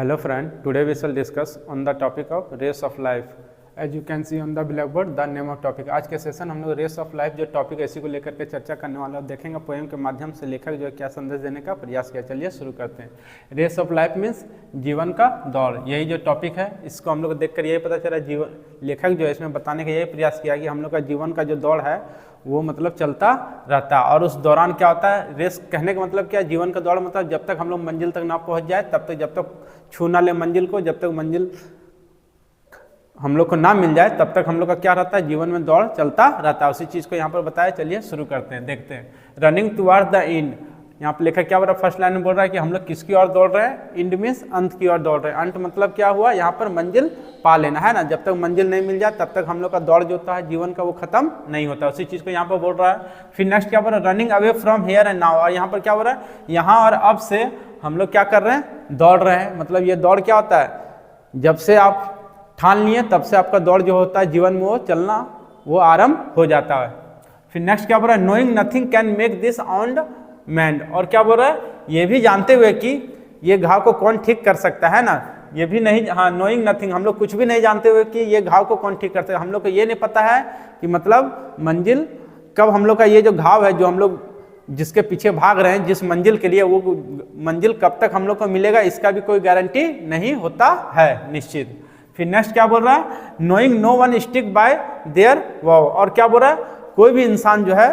Hello friend, today we shall discuss on the topic of race of life. As you can see on the blackboard, the name of topic. आज के session हम लोग race of life जो topic है इसी को लेकर के चर्चा करने वाला है। देखेंगे पोएम के माध्यम से लेखक जो है क्या संदेश देने का प्रयास किया। चलिए शुरू करते हैं। रेस ऑफ लाइफ मीन्स जीवन का दौड़, यही जो टॉपिक है इसको हम लोग देखकर यही पता चला जीवन लेखक जो है इसमें बताने का यही प्रयास किया कि हम लोग का जीवन का जो दौड़ है वो मतलब चलता रहता है और उस दौरान क्या होता है। रेस कहने का मतलब क्या है, जीवन का दौड़ मतलब जब तक हम लोग मंजिल तक ना पहुंच जाए तब तक, जब तक छू ना ले मंजिल को, जब तक मंजिल हम लोग को ना मिल जाए तब तक हम लोग का क्या रहता है, जीवन में दौड़ चलता रहता है। उसी चीज़ को यहाँ पर बताया। चलिए शुरू करते हैं, देखते हैं। रनिंग टुवर्ड्स द एंड, यहाँ पर लेखक क्या बोल रहा है, फर्स्ट लाइन में बोल रहा है कि हम लोग किसकी ओर दौड़ रहे हैं। एंड मीन्स अंत की ओर दौड़ रहे हैं। अंत मतलब क्या हुआ, यहाँ पर मंजिल पा लेना है ना। जब तक मंजिल नहीं मिल जाए तब तक हम लोग का दौड़ जो होता है जीवन का वो खत्म नहीं होता। उसी चीज़ को यहाँ पर बोल रहा है। फिर नेक्स्ट क्या बोल रहा है, running away from here and now, और यहाँ पर क्या बोल रहा है, यहाँ और अब से हम लोग क्या कर रहे हैं, दौड़ रहे हैं। मतलब ये दौड़ क्या होता है, जब से आप ठान लिए तब से आपका दौड़ जो होता है जीवन में वो चलना वो आरंभ हो जाता है। फिर नेक्स्ट क्या बोल रहा है, knowing nothing can make this and mend, और क्या बोल रहा है, ये भी जानते हुए कि ये घाव को कौन ठीक कर सकता है ना। ये भी नहीं, हाँ, नोइंग नथिंग, हम लोग कुछ भी नहीं जानते हुए कि ये घाव को कौन ठीक कर सकता है। हम लोग को ये नहीं पता है कि मतलब मंजिल कब हम लोग का ये जो घाव है जो हम लोग जिसके पीछे भाग रहे हैं, जिस मंजिल के लिए, वो मंजिल कब तक हम लोग को मिलेगा इसका भी कोई गारंटी नहीं होता है निश्चित। फिर नेक्स्ट क्या बोल रहा है, knowing no one stick by their vow, और क्या बोल रहा है, कोई भी इंसान जो है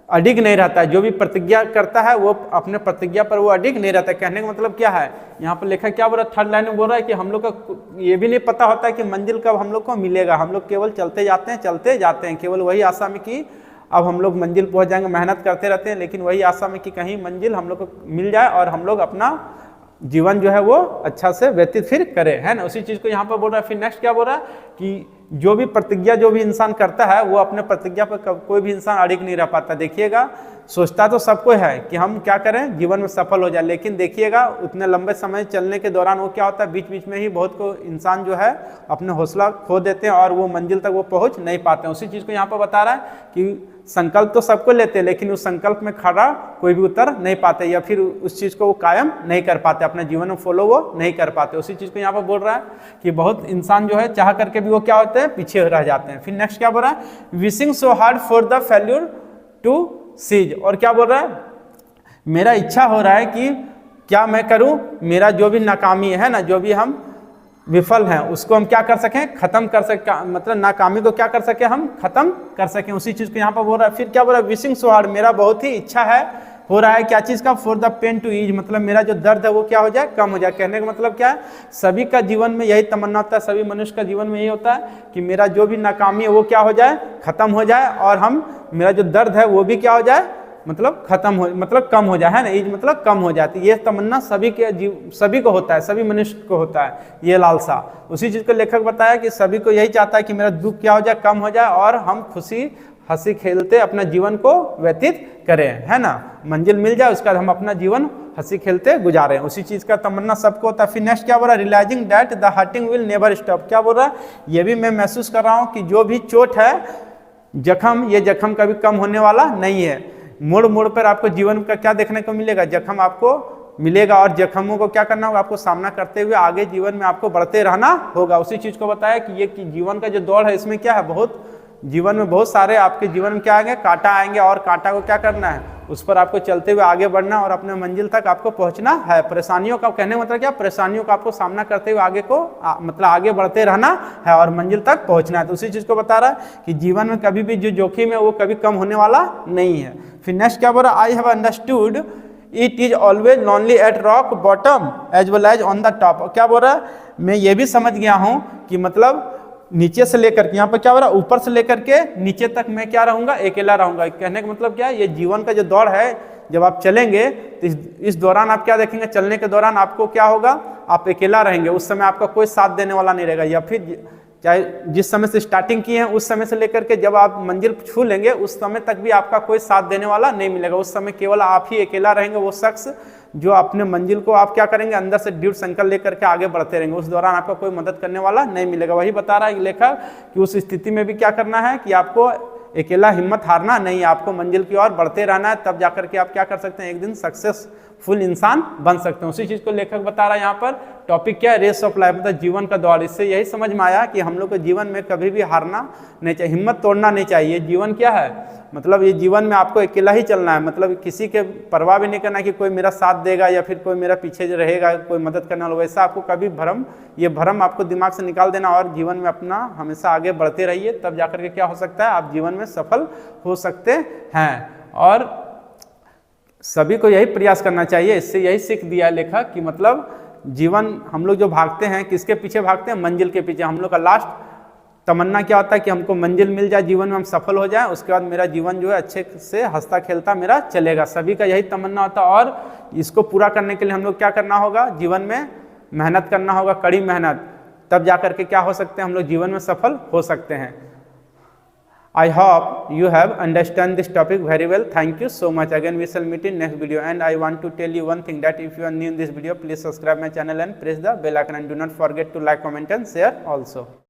अडिग नहीं रहता है। जो भी प्रतिज्ञा करता है वो अपने प्रतिज्ञा पर वो अडिग नहीं रहता है। कहने का मतलब क्या है, यहाँ पर लेखक क्या बोल रहा है, थर्ड लाइन में बोल रहा है कि हम लोग का ये भी नहीं पता होता है कि मंजिल कब हम लोग को मिलेगा। हम लोग केवल चलते जाते हैं केवल वही आशा में कि अब हम लोग मंजिल पहुंच जाएंगे। मेहनत करते रहते हैं लेकिन वही आशा में कि कहीं मंजिल हम लोग को मिल जाए और हम लोग अपना जीवन जो है वो अच्छा से व्यतीत फिर करे, है ना। उसी चीज़ को यहाँ पर बोल रहा है। फिर नेक्स्ट क्या बोल रहा है कि जो भी प्रतिज्ञा जो भी इंसान करता है वो अपने प्रतिज्ञा पर कोई भी इंसान अड़िग नहीं रह पाता। देखिएगा, सोचता तो सबको है कि हम क्या करें, जीवन में सफल हो जाए, लेकिन देखिएगा उतने लंबे समय चलने के दौरान वो क्या होता है, बीच बीच में ही बहुत को इंसान जो है अपने हौसला खो देते हैं और वो मंजिल तक वो पहुंच नहीं पाते हैं। उसी चीज़ को यहाँ पर बता रहा है कि संकल्प तो सबको लेते हैं लेकिन उस संकल्प में खड़ा कोई भी उतर नहीं पाते या फिर उस चीज़ को वो कायम नहीं कर पाते, अपने जीवन में फॉलो वो नहीं कर पाते। उसी चीज़ को यहाँ पर बोल रहा है कि बहुत इंसान जो है चाह करके भी वो क्या होते हैं, पीछे रह जाते हैं। फिर नेक्स्ट क्या बोल रहा है, wishing so hard for the failure to cease, और क्या बोल रहा है, मेरा इच्छा हो रहा है कि क्या मैं करूं, मेरा जो भी नाकामी है ना, जो भी हम विफल हैं उसको हम क्या कर सकें, खत्म कर सकें, मतलब नाकामी को क्या कर सकें, हम खत्म कर सकें। उसी चीज़ को यहाँ पर बोल रहा है। फिर क्या बोल रहा है, विशिंग सो हार्ड, मेरा बहुत ही इच्छा है, हो रहा है क्या चीज़ का, for the pain to ease, मतलब मेरा जो दर्द है वो क्या हो जाए, कम हो जाए। कहने का मतलब क्या है, सभी का जीवन में यही तमन्ना होता है, सभी मनुष्य का जीवन में यही होता है कि मेरा जो भी नाकामी है वो क्या हो जाए, खत्म हो जाए, और हम मेरा जो दर्द है वो भी क्या हो जाए, मतलब खत्म हो, मतलब कम हो जाए, है ना। ईज मतलब कम हो जाती है। ये तमन्ना सभी को होता है, सभी मनुष्य को होता है ये लालसा। उसी चीज़ को लेखक बताया कि सभी को यही चाहता है कि मेरा दुख क्या हो जाए, कम हो जाए, और हम खुशी हंसी खेलते अपना जीवन को व्यतीत करें, है ना। मंजिल मिल जाए उसका हम अपना जीवन हंसी खेलते गुजारें। उसी चीज़ का तमन्ना सबको होता है। फिर नेक्स्ट क्या बोल रहा है, realising that the hurting will never stop, क्या बोल रहा है, ये भी मैं महसूस कर रहा हूँ कि जो भी चोट है, जख्म, ये जख्म कभी कम होने वाला नहीं है। मोड़ मोड़ पर आपको जीवन का क्या देखने को मिलेगा, जख्म आपको मिलेगा, और जख्मों को क्या करना होगा, आपको सामना करते हुए आगे जीवन में आपको बढ़ते रहना होगा। उसी चीज़ को बताया कि ये कि जीवन का जो दौड़ है इसमें क्या है, बहुत जीवन में बहुत सारे आपके जीवन में क्या आएंगे, कांटा आएंगे, और कांटा को क्या करना है, उस पर आपको चलते हुए आगे बढ़ना और अपने मंजिल तक आपको पहुंचना है। परेशानियों का कहने का मतलब क्या, परेशानियों का आपको सामना करते हुए आगे को मतलब आगे बढ़ते रहना है और मंजिल तक पहुंचना है। तो उसी चीज़ को बता रहा है कि जीवन में कभी भी जो जोखिम है वो कभी कम होने वाला नहीं है। फिर नेक्स्ट क्या बोल रहा है, I have understood it is always lonely at rock bottom as well as on the top, क्या बोल रहा है, मैं ये भी समझ गया हूँ कि मतलब नीचे से लेकर के, यहाँ पर क्या हो रहा है, ऊपर से लेकर के नीचे तक मैं क्या रहूंगा, अकेला रहूंगा। कहने का मतलब क्या है, ये जीवन का जो दौड़ है, जब आप चलेंगे तो इस दौरान आप क्या देखेंगे, चलने के दौरान आपको क्या होगा, आप अकेला रहेंगे। उस समय आपका कोई साथ देने वाला नहीं रहेगा, या फिर चाहे जिस समय से स्टार्टिंग की है उस समय से लेकर के जब आप मंजिल छू लेंगे उस समय तक भी आपका कोई साथ देने वाला नहीं मिलेगा। उस समय केवल आप ही अकेला रहेंगे, वो शख्स जो अपने मंजिल को आप क्या करेंगे, अंदर से दृढ़ संकल्प लेकर के आगे बढ़ते रहेंगे। उस दौरान आपका कोई मदद करने वाला नहीं मिलेगा। वही बता रहा है लेखक कि उस स्थिति में भी क्या करना है कि आपको अकेला हिम्मत हारना नहीं है, आपको मंजिल की ओर बढ़ते रहना है, तब जाकर के आप क्या कर सकते हैं, एक दिन सक्सेसफुल इंसान बन सकते हैं। उसी चीज़ को लेखक बता रहा है यहाँ पर टॉपिक क्या है, रेस ऑफ लाइफ, मतलब जीवन का दौड़। इससे यही समझ में आया कि हम लोग को जीवन में कभी भी हारना नहीं चाहिए, हिम्मत तोड़ना नहीं चाहिए। जीवन क्या है, मतलब ये जीवन में आपको अकेला ही चलना है, मतलब किसी के परवाह भी नहीं करना कि कोई मेरा साथ देगा या फिर कोई मेरा पीछे जो रहेगा, कोई मदद करने वाला, वैसा आपको कभी ये भ्रम आपको दिमाग से निकाल देना और जीवन में अपना हमेशा आगे बढ़ते रहिए, तब जाकर के क्या हो सकता है, आप जीवन में सफल हो सकते हैं। और सभी को यही प्रयास करना चाहिए। इससे यही सीख दिया लेखक कि मतलब जीवन हम लोग जो भागते हैं, किसके पीछे भागते हैं, मंजिल के पीछे। हम लोग का लास्ट तमन्ना क्या होता है कि हमको मंजिल मिल जाए, जीवन में हम सफल हो जाएं, उसके बाद मेरा जीवन जो है अच्छे से हंसता खेलता मेरा चलेगा। सभी का यही तमन्ना होता है और इसको पूरा करने के लिए हम लोग क्या करना होगा, जीवन में मेहनत करना होगा, कड़ी मेहनत, तब जाकर के क्या हो सकते हैं, हम लोग जीवन में सफल हो सकते हैं। I hope you have understand this topic very well. Thank you so much. Again, we shall meet in next video. And I want to tell you one thing, that if you are new in this video, please subscribe my channel and press the bell icon. And do not forget to like, comment and share also.